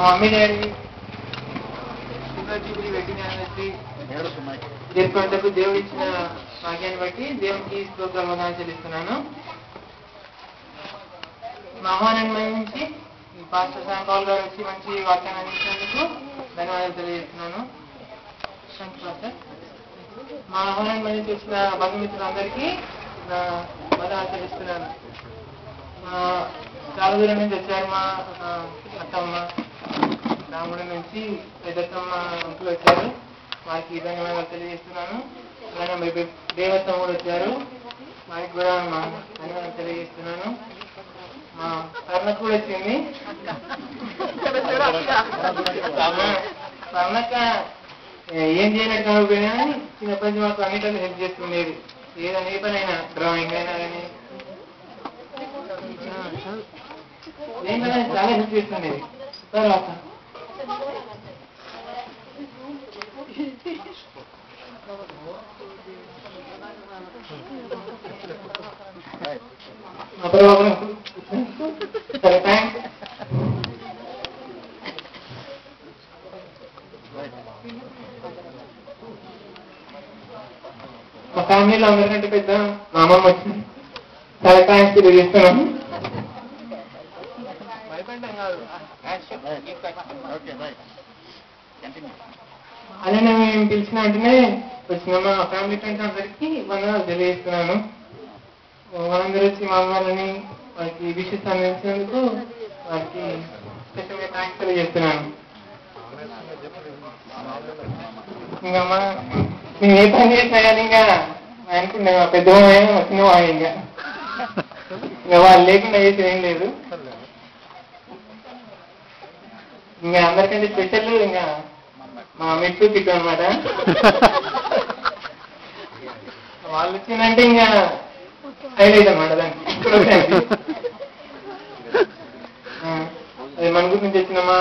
Mummy daddy jubilee wedding anniversary జరుపుకునేందుకు దేవుడు ఇచ్చిన భాగ్యాన్ని బట్టి దేవునికి స్తోత్రాలు చెల్లిస్తున్నాను. మా ఆహ్వానాన్ని మన్నించి ఈ పాస్టర్ శ్యామ్ పాల్ గారు వచ్చి మంచి వాక్యాన్ని అందించినందుకు ధన్యవాదాలు తెలియజేస్తున్నాను. మా ఆహ్వానాన్ని మన్నించి వచ్చిన బంధుమిత్రులందరికీ నా వందనాలు చెల్లిస్తున్నాను. చాలా దూరం నుంచి వచ్చారు. మా అత్తమ్మ రాముడి నుంచి పెద్దత్తమ్మ అంకులు వచ్చారు. వారికి ధన్యవాదాలు తెలియజేస్తున్నాను. అలాగే దేవత్తమ్మ కూడా వచ్చారు. వారికి కూడా మా ధన్యవాదాలు తెలియజేస్తున్నాను. మా స్వర్ణకు కూడా వచ్చింది. స్వర్ణక్క ఏం చేయనట్టు అనుకుపోయినా కానీ చిన్నప్పటి నుంచి మాకు అన్నిటిని హెల్ప్ చేస్తుండేది. ఏదైనా ఏ పనైనా డ్రాయింగ్ అయినా కానీ ఏం పైన చాలా హెల్ప్ చేస్తుండేది. తర్వాత సరే థ్యాంక్స్. మా ఫ్యామిలీలో అందరికంటే పెద్ద మా అమ్మమ్మ వచ్చింది. చాలా థ్యాంక్స్ తెలియజేస్తున్నాను. అలానే మేము పిలిచిన వెంటనే వచ్చిన మా ఫ్యామిలీ ఫ్రెండ్స్ అందరికీ వందనాలు తెలియజేస్తున్నాను. వాళ్ళందరూ వచ్చి మా అమ్మాయిని వారికి విషెస్ అందించినందుకు వారికి స్పెషల్గా థ్యాంక్స్ తెలియజేస్తున్నాను. ఇంకా మేము ఏ పని చేసినా కానీ ఇంకా అనుకున్నా పెద్ద చిన్న ఇంకా వాళ్ళు లేకుండా చేసేది ఏం లేదు. ఇంకా అందరికంటే స్పెషల్ ఇంకా మా మెట్టు కిట్టు అనమాట. వాళ్ళు వచ్చిందంటే ఇంకా హైలైట్ అనమాట దానికి. అది మన గురించి వచ్చిన మా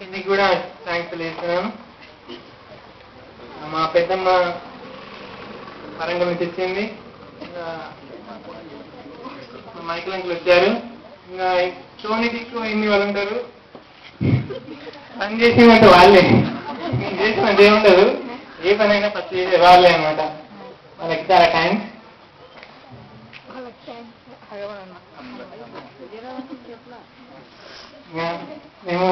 ఇంటికి కూడా థ్యాంక్స్ తెలియజేస్తున్నాను. మా పెద్దమ్మ వరంగల్ నుంచి వచ్చింది. ఇంకా మైకిల్ అంకుల్ వచ్చారు. ఇంకా సోని దిక్కు ఎన్ని వాళ్ళు ఉంటారు. పని చేసిందంటే వాళ్ళే, చేసినది ఏముండదు. ఏ పని అయినా ఫస్ట్ చేసే వాళ్ళే అనమాట. వాళ్ళకి చాలా థ్యాంక్స్. మేము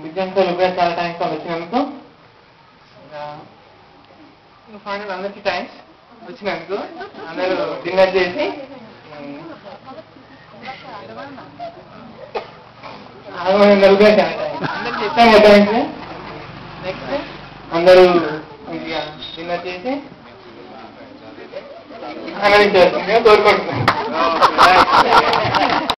విద్యార్థులు కూడా చాలా థ్యాంక్స్ వాళ్ళు వచ్చినందుకు. ఫైనల్ అందరికీ థ్యాంక్స్ వచ్చినందుకు. అందరూ డిన్నర్ చేసి అందరూ చెప్పాం కదా. నెక్స్ట్ అందరూ డిన్నర్ చేసి ఆనందించాల్సిందిగా కోరుకుంటున్నాను.